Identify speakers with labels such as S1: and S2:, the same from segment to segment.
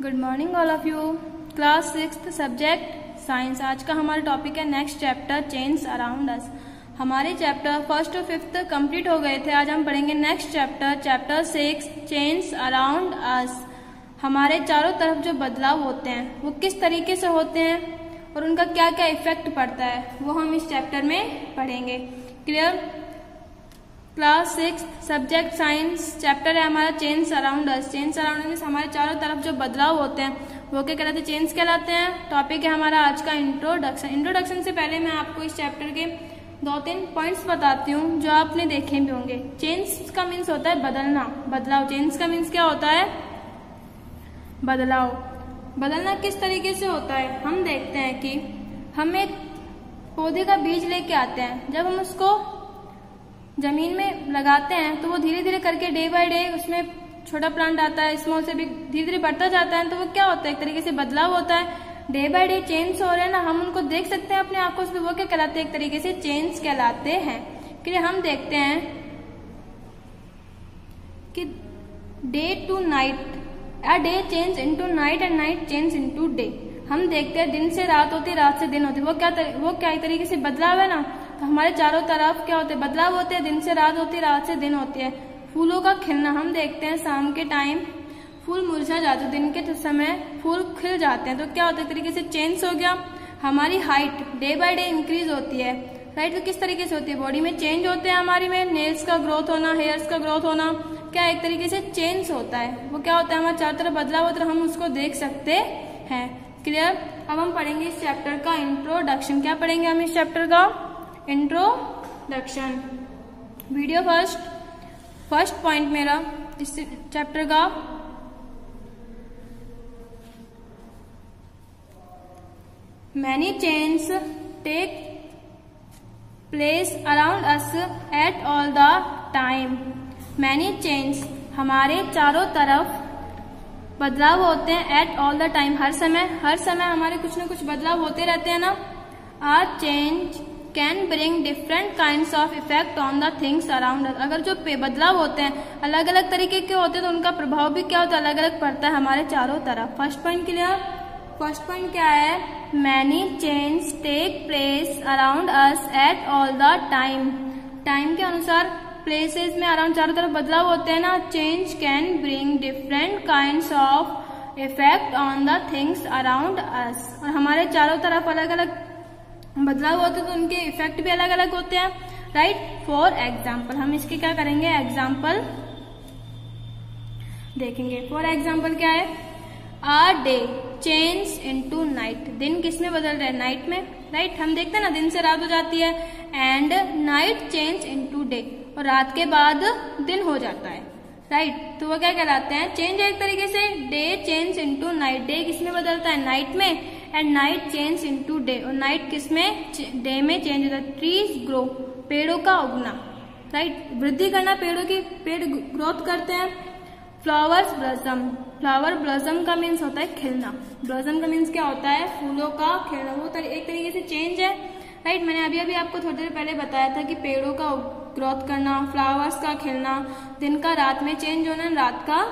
S1: Good morning all of you. Class 6 subject science. आज का हमारा टॉपिक है नेक्स्ट चैप्टर चेंज अराउंड अस। हमारे चैप्टर 1st और 5th कंप्लीट हो गए थे। आज हम पढ़ेंगे नेक्स्ट चैप्टर 6 चेंज अराउंड अस। हमारे चारों तरफ जो बदलाव होते हैं वो किस तरीके से होते हैं और उनका क्या क्या इफेक्ट पड़ता है वो हम इस चैप्टर में पढ़ेंगे। Clear? Class 6 subject science chapter है हमारा चेंज अराउंड अस। चेंज अराउंड अस हमारे चारों तरफ जो बदलाव होते हैं वो क्या कहलाते हैं? चेंज कहलाते हैं। टॉपिक है हमारा आज का इंट्रोडक्शन। इंट्रोडक्शन से पहले मैं आपको इस चैप्टर के 2-3 पॉइंट्स बताती हूँ जो आपने देखे भी होंगे। चेंज का मीन्स होता है बदलना, बदलाव। चेंज का मीन्स क्या होता है? बदलाव। बदलना किस तरीके से होता है? हम देखते हैं कि हम एक पौधे का बीज लेके आते हैं, जब हम उसको जमीन में लगाते हैं तो वो धीरे धीरे करके डे बाय डे उसमें छोटा प्लांट आता है, स्मॉल से भी धीरे धीरे बढ़ता जाता है। तो वो क्या होता है? एक तरीके से बदलाव होता है। डे बाय डे चेंज हो रहे हैं ना, हम उनको देख सकते हैं अपने आंखों से। वो क्या कहलाते हैं? एक तरीके से चेंज कहलाते हैं। कि हम देखते हैं कि day to night, a day change into night and night change into day. हम देखते हैं दिन से रात होती है, रात से दिन होती है। वो क्या एक तरीके से बदलाव है ना। तो हमारे चारों तरफ क्या होते हैं? बदलाव होते हैं। दिन से रात होती है, रात से दिन होती है। फूलों का खिलना, हम देखते हैं शाम के टाइम फूल मुरझा जाते हैं, दिन के समय फूल खिल जाते हैं। तो क्या होता है? एक तरीके से चेंज हो गया। हमारी height day by day increase होती है, राइट? तो किस तरीके से होती है? बॉडी में चेंज होते हैं हमारी में, नेल्स का ग्रोथ होना, हेयर्स का ग्रोथ होना, क्या एक तरीके से चेंज होता है। वो क्या होता है? हमारे चारों तरफ बदलाव होता है, हम उसको देख सकते हैं। क्लियर? अब हम पढ़ेंगे इस चैप्टर का इंट्रोडक्शन। क्या पढ़ेंगे हम इस चैप्टर का? इंट्रोडक्शन। वीडियो फर्स्ट पॉइंट मेरा इस चैप्टर का many change take place around us at all the time. Many change, हमारे चारों तरफ बदलाव होते हैं। एट ऑल द टाइम, हर समय हमारे कुछ न कुछ बदलाव होते रहते हैं ना। A change can bring different kinds of effect on the things around us. अगर जो बदलाव होते हैं अलग अलग तरीके के होते हैं तो उनका प्रभाव भी क्या होता है? अलग अलग पड़ता है हमारे चारों तरफ। First point clear? First point क्या है? Many change take place around us at all the time. Time के अनुसार प्लेसेस में अराउंड चारों तरफ बदलाव होते हैं ना। Change can bring different kinds of effect on the things around अस। और हमारे चारों तरफ अलग अलग बदलाव होते हैं तो उनके इफेक्ट भी अलग अलग होते हैं, राइट? फॉर एग्जाम्पल, हम इसके क्या करेंगे? एग्जाम्पल देखेंगे। फॉर एग्जाम्पल क्या है? आ डे चेंज इनटू नाइट। दिन किस में बदल रहा है? नाइट में, राइट? हम देखते हैं ना दिन से रात हो जाती है। And night change into day, और रात के बाद दिन हो जाता है, राइट? तो वो क्या कहलाते हैं? चेंज एक तरीके से। Day change into night, day किस में बदलता है? नाइट में। And night change into day, और नाइट किस में? डे में चेंज होता है। ट्रीज ग्रो, पेड़ों का उगना, राइट? वृद्धि करना, पेड़ ग्रोथ करते हैं। फ्लावर्स ब्लॉसम, फ्लावर ब्लॉसम का मीन्स होता है खिलना। ब्लॉसम का मीन्स क्या होता है? फूलों का खिलना। वो एक तरीके से चेंज है, राइट? मैंने अभी आपको थोड़ी देर पहले बताया था कि पेड़ों का ग्रोथ करना, फ्लावर्स का खिलना, दिन का रात में चेंज होना, रात का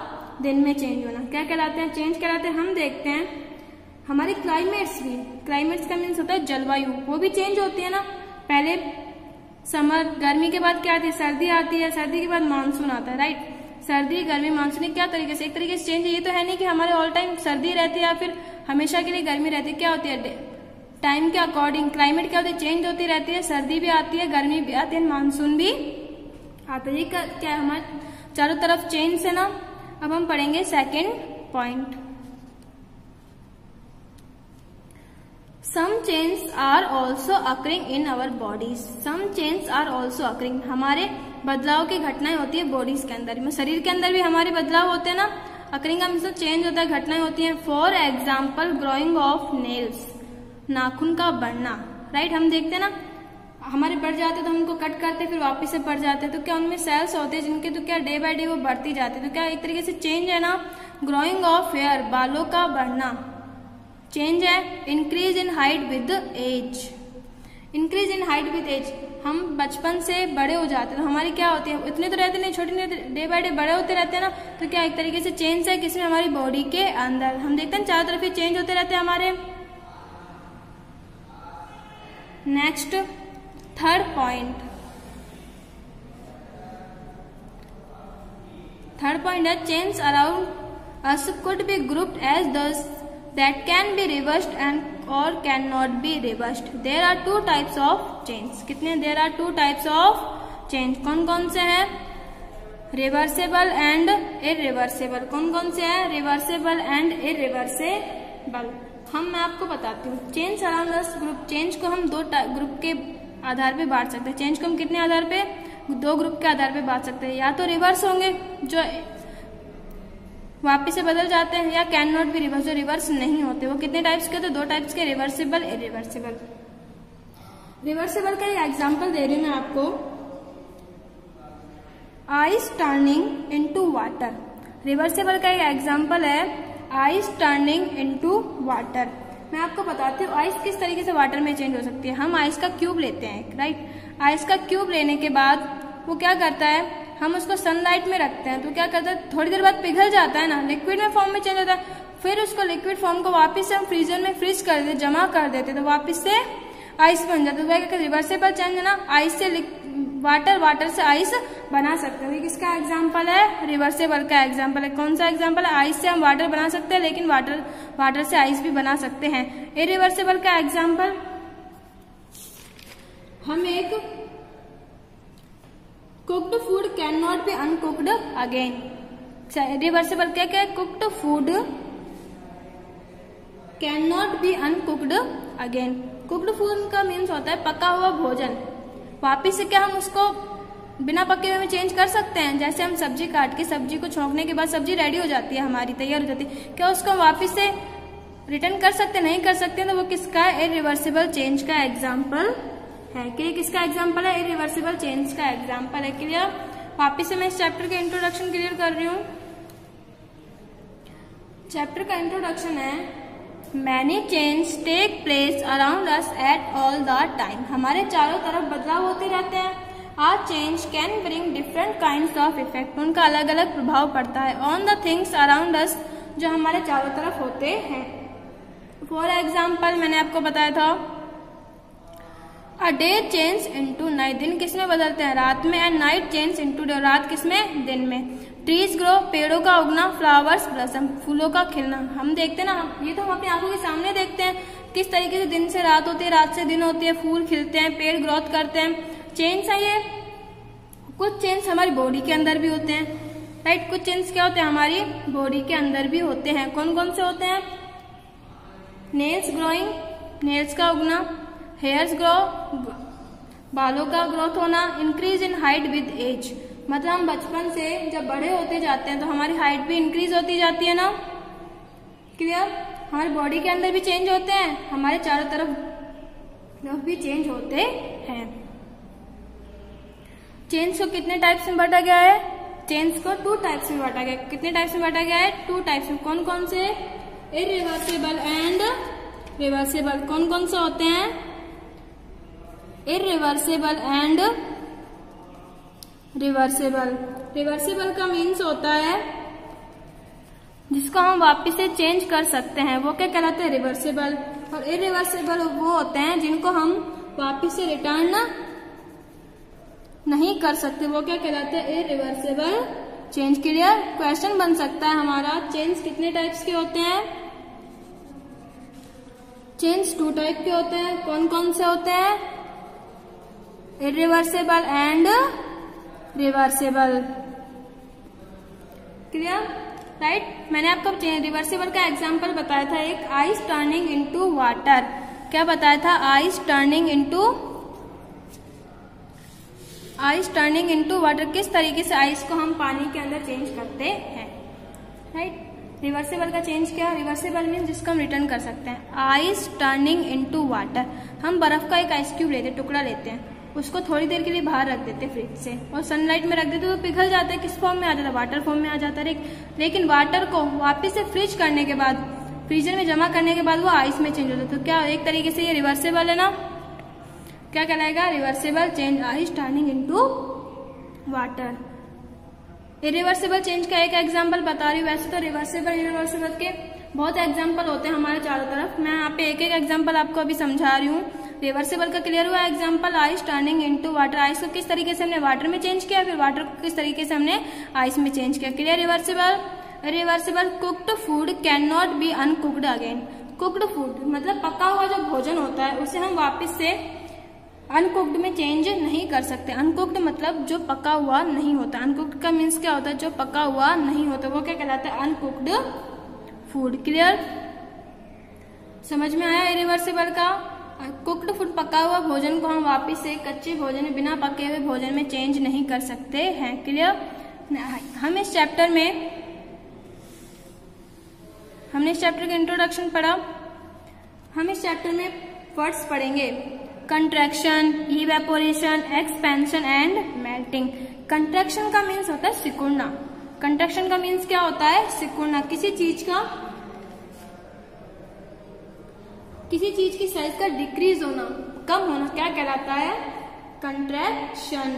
S1: दिन में चेंज होना, क्या कहलाते हैं? चेंज कहलाते हैं। हम देखते हैं हमारे क्लाइमेट्स भी, क्लाइमेट्स का मीन्स होता है जलवायु, वो भी चेंज होती है ना। पहले समर, गर्मी के बाद क्या आती है? सर्दी आती है। सर्दी के बाद मानसून आता है, राइट? सर्दी, गर्मी, मानसून क्या तरीके से? एक तरीके से चेंज है। ये तो है नहीं कि हमारे ऑल टाइम सर्दी रहती है या फिर हमेशा के लिए गर्मी रहती है। क्या होती है? टाइम के अकॉर्डिंग क्लाइमेट क्या होती है? चेंज होती रहती है। सर्दी भी आती है, गर्मी भी आती है, मानसून भी आता है। ये क्या है? हमारे चारों तरफ चेंज है ना। अब हम पढ़ेंगे second point. Some changes are also occurring in our bodies. Some changes are also occurring. हमारे बदलाव की घटनाएं होती है बॉडीज के अंदर में, शरीर के अंदर भी हमारे बदलाव होते हैं ना। अकरिंग का मतलब चेंज होता है, घटनाएं होती हैं। For example growing of nails, नाखून का बढ़ना, राइट? हम देखते हैं ना हमारे बढ़ जाते हैं तो हम उनको कट करते हैं, फिर वापस से बढ़ जाते हैं। तो क्या उनमें सेल्स होते हैं जिनके तो क्या डे बाय डे वो बढ़ती जाती है। तो क्या एक तरीके से चेंज है ना। ग्रोइंग ऑफ हेयर, बालों का बढ़ना, चेंज है। Increase in height with age, increase in height with age, हम बचपन से बड़े हो जाते हैं तो हमारी क्या होती है, इतने तो रहते नहीं, छोटे डे बाय डे बड़े होते रहते हैं ना, तो क्या एक तरीके से चेंज है किसमें, हमारी बॉडी के अंदर। हम देखते हैं चारों तरफ ये चेंज होते रहते हैं हमारे। नेक्स्ट थर्ड पॉइंट है change around us could be grouped as those that can be reversed and or cannot be reversed. There are two types of change. कितने? There are two types of change. कौन कौन से हैं? Reversible and irreversible. कौन कौन से हैं? Reversible and irreversible. मैं आपको बताती हूँ। चेंज अराउंड अस ग्रुप, चेंज को हम दो ग्रुप के आधार पे बांट सकते हैं। चेंज को हम कितने आधार पे? दो ग्रुप के आधार पे बांट सकते हैं। या तो रिवर्स होंगे जो वापिस से बदल जाते हैं, या कैन नॉट बी रिवर्स जो रिवर्स नहीं होते। वो कितने टाइप्स के होते? दो टाइप्स के, रिवर्सिबल इरिवर्सिबल। रिवर्सिबल का एक एग्जांपल दे रही हूं मैं आपको। Ice turning into water. Reversible का एक एग्जांपल है आइस टर्निंग इनटू वाटर। मैं आपको बताती हूँ आइस किस तरीके से वाटर में चेंज हो सकती है। हम आइस का क्यूब लेते हैं, राइट। आइस का क्यूब लेने के बाद वो क्या करता है, हम उसको सनलाइट में रखते हैं तो क्या करता है, थोड़ी देर बाद पिघल जाता है ना, लिक्विड में फॉर्म में चेंज होता है। फिर उसको लिक्विड फॉर्म को वापस से हम फ्रीजर में फ्रीज कर देते, जमा कर देते, तो वापस से आइस बन जाता है। तो रिवर्सेबल चेंज है ना, आइस से वाटर, वाटर से आइस बना सकते हैं। किसका एग्जाम्पल है? रिवर्सेबल का एग्जाम्पल है। कौन सा एग्जाम्पल है? आइस से हम वाटर बना सकते हैं, लेकिन वाटर से आइस भी बना सकते हैं। इरिवर्सेबल का एग्जाम्पल, हम एक cooked food can not be uncooked again. Reversible क्या क्या है? Cooked food can not be uncooked again. Cooked food का मीन्स होता है पका हुआ भोजन। वापिस से क्या हम उसको बिना पके हुए में चेंज कर सकते हैं? जैसे हम सब्जी काट के, सब्जी को छोंकने के बाद सब्जी रेडी हो जाती है हमारी, तैयार हो जाती है, क्या उसको वापिस से रिटर्न कर सकते? नहीं कर सकते। तो वो किसका है? इरिवर्सिबल चेंज का एग्जाम्पल है। कि किसका एग्जाम्पल है? इरिवर्सिबल चेंज का एग्जाम्पल है। क्लियर? वापिस से मैं इस चैप्टर के इंट्रोडक्शन क्लियर कर रही हूँ। चैप्टर का इंट्रोडक्शन है many change take place around us at all the time. हमारे चारों तरफ बदलाव होते रहते हैं। Our change can bring different kinds of effect. उनका अलग अलग प्रभाव पड़ता है on the things around us, जो हमारे चारों तरफ होते हैं। फॉर एग्जाम्पल मैंने आपको बताया था अ डे चेंज इनटू नाइट। दिन किसमें बदलते हैं? रात में। And night change into day. रात किसमें? दिन में। ट्रीज ग्रो, पेड़ों का उगना, फ्लावर्स ब्लॉसम, फूलों का खिलना। हम देखते हैं ना, ये तो हम अपनी आंखों के सामने देखते हैं किस तरीके से दिन से रात होती है, रात से दिन होती है, फूल खिलते हैं, पेड़ ग्रोथ करते हैं। चेंज है ये। कुछ चेंज हमारी बॉडी के अंदर भी होते हैं, राइट। कुछ चेंज क्या होते हैं? हमारी बॉडी के अंदर भी होते हैं। कौन कौन से होते हैं? नेल्स ग्रोइंग, नेल्स का उगना, हेयर्स ग्रो, बालों का ग्रोथ होना, increase in height with age. मतलब हम बचपन से जब बड़े होते जाते हैं तो हमारी हाइट भी इंक्रीज होती जाती है ना। क्लियर? हमारी बॉडी के अंदर भी चेंज होते हैं, हमारे चारों तरफ भी चेंज होते हैं। चेंज को कितने टाइप्स में बांटा गया है? चेंज को 2 टाइप्स में बांटा गया। कितने टाइप्स में बांटा गया है? 2 टाइप्स में। कौन कौन से? Irreversible and reversible. कौन कौन से होते हैं? Irreversible and reversible. रिवर्सिबल का मीन्स होता है जिसको हम वापस से चेंज कर सकते हैं, वो क्या कहलाते हैं? रिवर्सिबल। और इरिवर्सिबल वो होते हैं जिनको हम वापस से रिटर्न नहीं कर सकते, वो क्या कहलाते हैं? Irreversible change. क्लियर? क्वेश्चन बन सकता है हमारा, चेंज कितने टाइप्स के होते हैं? चेंज 2 टाइप के होते हैं। कौन कौन से होते हैं? Irreversible and reversible. Clear? Right. मैंने आपको रिवर्सिबल का एग्जांपल बताया था, एक आइस टर्निंग इनटू वाटर। क्या बताया था? Ice turning into water. किस तरीके से आइस को हम पानी के अंदर चेंज करते हैं, राइट। रिवर्सिबल का चेंज क्या? रिवर्सिबल मीन जिसको हम रिटर्न कर सकते हैं। Ice turning into water. हम बर्फ का एक आइस क्यूब लेते, टुकड़ा लेते हैं, उसको थोड़ी देर के लिए बाहर रख देते फ्रिज से, और सनलाइट में रख देते तो पिघल जाता है। किस फॉर्म में आ जाता है? वाटर फॉर्म में आ जाता है। लेकिन वाटर को वापस से फ्रीज करने के बाद, फ्रीजर में जमा करने के बाद वो आइस में चेंज होता है। तो क्या एक तरीके से ये रिवर्सिबल है ना। क्या कहलाएगा? Reversible change, ice turning into water. Irreversible change का एक एग्जांपल बता रही हूँ। वैसे तो रिवर्सिबल इरिवर्सिबल के बहुत एग्जांपल होते हैं हमारे चारों तरफ। मैं यहाँ पे एक एक एग्जांपल आपको अभी समझा रही हूँ। रिवर्सिबल का क्लियर हुआ example, ice turning into water. Ice को किस तरीके से हमने वाटर में चेंज किया, फिर वाटर को किस तरीके से हमने आइस में चेंज किया। Clear? Reversible. Reversible cooked food can not be uncooked again. Cooked food मतलब पका हुआ जो भोजन होता है उसे हम वापस से अनकुक्ड में चेंज नहीं कर सकते। अनकुक्ड मतलब जो पका हुआ नहीं होता। अनकुक्ड का मीन्स क्या होता है? जो पका हुआ नहीं होता, वो क्या कहलाता है? Uncooked food. क्लियर? समझ में आया इरिवर्सिबल का? कुक्ड फूड, पका हुआ भोजन को हम वापस से कच्चे भोजन, बिना पके हुए भोजन में चेंज नहीं कर सकते हैं। क्लियर? हमने इस चैप्टर का इंट्रोडक्शन पढ़ा। हम इस चैप्टर में वर्ड्स पढ़ेंगे, contraction, evaporation, expansion and melting. Contraction का मीन्स होता है सिकुड़ना। कंट्रैक्शन का मीन्स क्या होता है? सिकुड़ना। किसी चीज की साइज का डिक्रीज होना, कम होना, क्या कहलाता है? कंट्रैक्शन।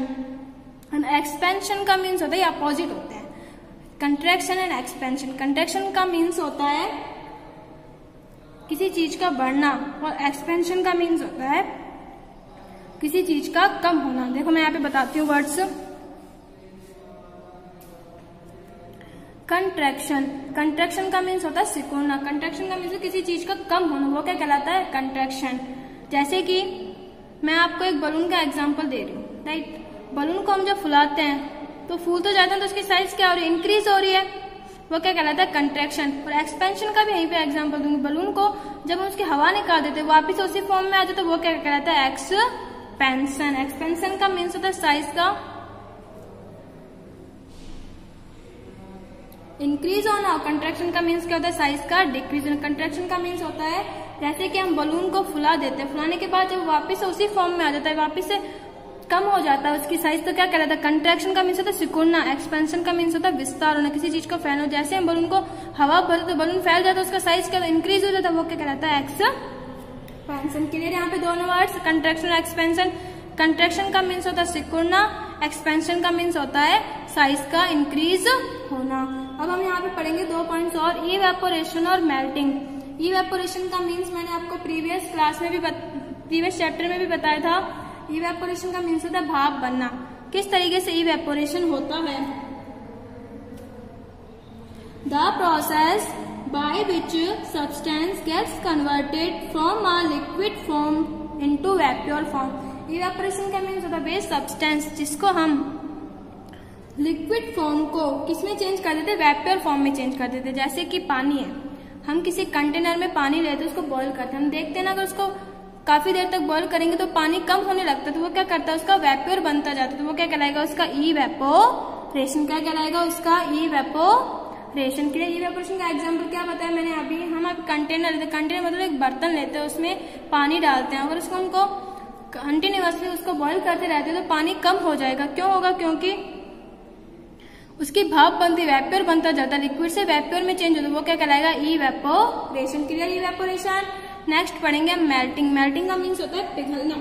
S1: एक्सपेंशन का मीन्स होता है, अपोजिट होता है। Contraction and expansion. कंट्रैक्शन का मीन्स होता है किसी चीज का बढ़ना, और एक्सपेंशन का मीन्स होता है किसी चीज का कम होना। देखो मैं यहाँ पे बताती हूँ वर्ड्स। कंट्रैक्शन, कंट्रैक्शन का मीन्स होता है सिकुड़ना। कंट्रैक्शन का मीन्स किसी चीज का कम होना, वो क्या कहलाता है? कंट्रैक्शन। जैसे कि मैं आपको एक बलून का एग्जांपल दे रही हूँ, राइट? बलून को हम जब फुलाते हैं तो फूल तो जाते हैं, तो उसकी साइज क्या हो रही है? इंक्रीज हो रही है, वो क्या कहलाता है? कंट्रैक्शन। और एक्सपेंशन का भी यहीं पे एग्जांपल दूंगी। बलून को जब हम उसकी हवा निकाल देते वापिस उसी फॉर्म में आ जाते, तो वो क्या कहलाता है? एक्सपेंशन। एक्सपेंशन का मीन्स होता है साइज का इंक्रीज होना, और कंट्रैक्शन का मीन्स क्या होता है? साइज का डिक्रीज होना। कंट्रैक्शन का मीन्स होता है जैसे कि हम बलून को फुला देते हैं, फुलाने के बाद जब वापस उसी फॉर्म में आ जाता है, वापस से कम हो जाता है उसकी साइज, तो क्या कहलाता है? कंट्रैक्शन का मीन्स होता है सिकुड़ना। एक्सपेंशन का मीन्स होता है विस्तार होना, किसी चीज को फैलना। जैसे हम बलून को हवा भरते तो बलून फैल जाता है, उसका साइज क्या इंक्रीज हो जाता है, वो क्या कहलाता है? एक्सपेंशन। क्लियर? यहाँ पे दोनों वर्ड्स, कंट्रैक्शन और एक्सपेंशन। कंट्रैक्शन का मीन्स होता है सिकुड़ना, एक्सपेंशन का मीन्स होता है साइज का इंक्रीज होना। अब हम यहाँ पे पढ़ेंगे 2 पॉइंट्स और, इवेपोरेशन और मेल्टिंग। इवेपोरेशन का मीन्स मैंने आपको प्रीवियस चैप्टर में भी बताया था। इवेपोरेशन का मीन्स होता है भाप बनना। किस तरीके से इवेपोरेशन होता है? The process by which substance gets converted from a liquid form into vapour form. Evaporation का मीन्स होता है वे सब्सटेंस जिसको हम लिक्विड फॉर्म को किसमें चेंज कर देते? वैप्योर फॉर्म में चेंज कर देते। जैसे कि पानी है, हम किसी कंटेनर में पानी लेते, उसको बॉईल करते हैं। हम देखते हैं ना, अगर उसको काफी देर तक बॉईल करेंगे तो पानी कम होने लगता है, तो वो क्या करता है? उसका वैप्योर बनता जाता है, तो वो क्या कहलाएगा? उसका इवेपोरेशन। क्या कहलाएगा? उसका इवेपोरेशन। के लिए इवेपोरेशन का एग्जांपल क्या बताया मैंने अभी? हम अब कंटेनर लेते, कंटेनर मतलब एक बर्तन लेते हैं, उसमें पानी डालते हैं, अगर उसको हमको कंटिन्यूअसली उसको बॉईल करते रहते हैं तो पानी कम हो जाएगा। क्यों होगा? क्योंकि उसकी भाप बनती, वैप्योर बनता जाता है, लिक्विड से वैप्योर में चेंज होता है, वो क्या कहलाएगा? इवेपोरेशन। क्लियर? इवेपोरेशन। नेक्स्ट पढ़ेंगे मेल्टिंग। मेल्टिंग का मीन्स होता है पिघलना।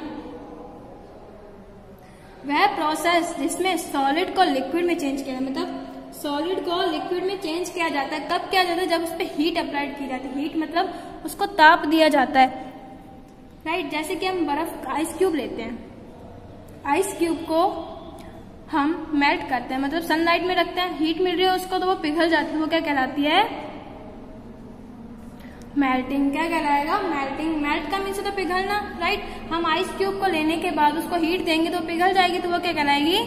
S1: वह प्रोसेस जिसमें सॉलिड को लिक्विड में चेंज किया, मतलब सॉलिड को लिक्विड में चेंज किया जाता है। कब किया जाता है? जब उस पर हीट अप्लाइड की जाती है। हीट मतलब उसको ताप दिया जाता है, राइट? जैसे कि हम बर्फ, आइस क्यूब लेते हैं, आइस क्यूब को हम मेल्ट करते हैं, मतलब सनलाइट में रखते हैं, हीट मिल रही है उसको, तो वो पिघल जाती है, वो क्या कहलाती है? मेल्टिंग। क्या कहलाएगा? मेल्टिंग। मेल्ट का मीन्स होता है पिघलना, राइट? हम आइस क्यूब को लेने के बाद उसको हीट देंगे तो पिघल जाएगी, तो वो क्या कहलाएगी?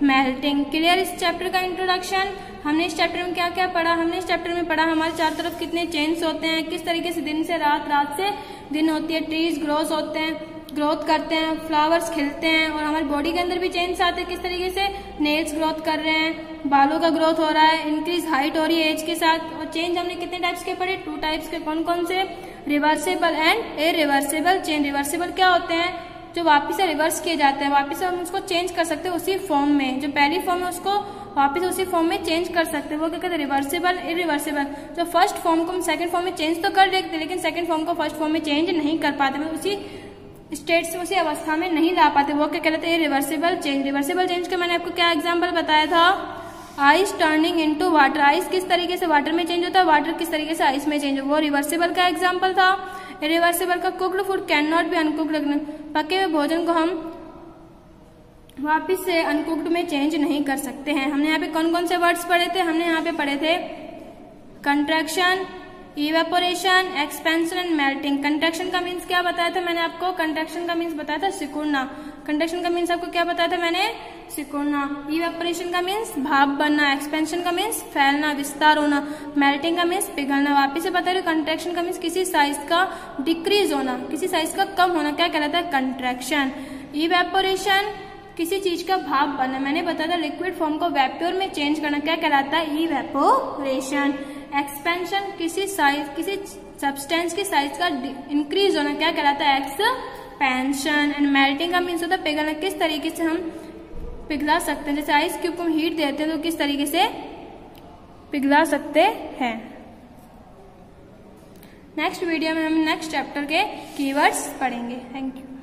S1: मेल्टिंग। क्लियर? इस चैप्टर का इंट्रोडक्शन। हमने इस चैप्टर में क्या क्या पढ़ा? हमने इस चैप्टर में पढ़ा हमारे चारों तरफ कितने चेंज होते हैं, किस तरीके से दिन से रात, रात से दिन होती है, ट्रीज ग्रोथ करते हैं, फ्लावर्स खिलते हैं, और हमारी बॉडी के अंदर भी चेंज आते हैं, किस तरीके से नेल्स ग्रोथ कर रहे हैं, बालों का ग्रोथ हो रहा है, इंक्रीज हाइट हो रही है एज के साथ। और चेंज हमने कितने टाइप्स के पढ़े? 2 टाइप्स के। कौन कौन से? Reversible and irreversible change. Reversible क्या होते हैं? जो वापिस से रिवर्स किए जाते हैं, वापिस से हम उसको चेंज कर सकते हैं उसी फॉर्म में, जो पहली फॉर्म है उसको वापिस उसी फॉर्म में चेंज कर सकते हैं, वो क्या कहते हैं? रिवर्सिबल। इरिवर्सिबल, जो फर्स्ट फॉर्म को हम सेकंड फॉर्म में चेंज तो कर लेते, लेकिन सेकंड फॉर्म को फर्स्ट फॉर्म में चेंज नहीं कर पाते, मतलब उसी स्टेट से उसी अवस्था में नहीं ला पाते, वो क्या कहलाते हैं? Reversible change. रिवर्सिबल चेंज का मैंने आपको क्या एग्जाम्पल बताया था? Ice turning into water. Ice किस तरीके से वाटर में चेंज होता है, वाटर किस तरीके से आइस में चेंज हो, वो रिवर्सिबल का एग्जाम्पल था। इरिवर्सिबल का cooked food can not be uncooked. पके हुए भोजन को हम वापिस से अनकुक्ड में चेंज नहीं कर सकते हैं। हमने यहाँ पे कौन कौन से वर्ड्स पढ़े थे? हमने यहाँ पे पढ़े थे contraction, evaporation, expansion and melting. Contraction का मीन्स क्या बताया था मैंने आपको? कंट्रैक्शन का मीन्स बताया था सिकुड़ना। कंट्रैक्शन का मीन्स आपको क्या बताया था मैंने? सिकुड़ना। इवेपोरेशन का मीन्स भाप बनना। एक्सपेंशन का मीन्स फैलना, विस्तार होना। मेल्टिंग का मीन्स पिघलना। वापिस से बता रही हूँ, कंट्रैक्शन का मीन्स किसी साइज का डिक्रीज होना, किसी साइज का कम होना, क्या कहलाता है? कंट्रैक्शन। इवेपोरेशन किसी चीज का भाप बनना। मैंने बताया था लिक्विड फॉर्म को वेप्योर में चेंज करना, क्या कहलाता है? इवेपोरेशन। एक्सपेंशन किसी सब्सटेंस की साइज का इंक्रीज होना, क्या कहलाता है? एक्सपेंशन। एंड मेल्टिंग का मीन्स होता है पिघलना। किस तरीके से हम पिघला सकते हैं? जैसे आइस क्यूब को हम हीट देते हैं तो किस तरीके से पिघला सकते हैं। नेक्स्ट वीडियो में हम नेक्स्ट चैप्टर के कीवर्ड्स पढ़ेंगे। Thank you.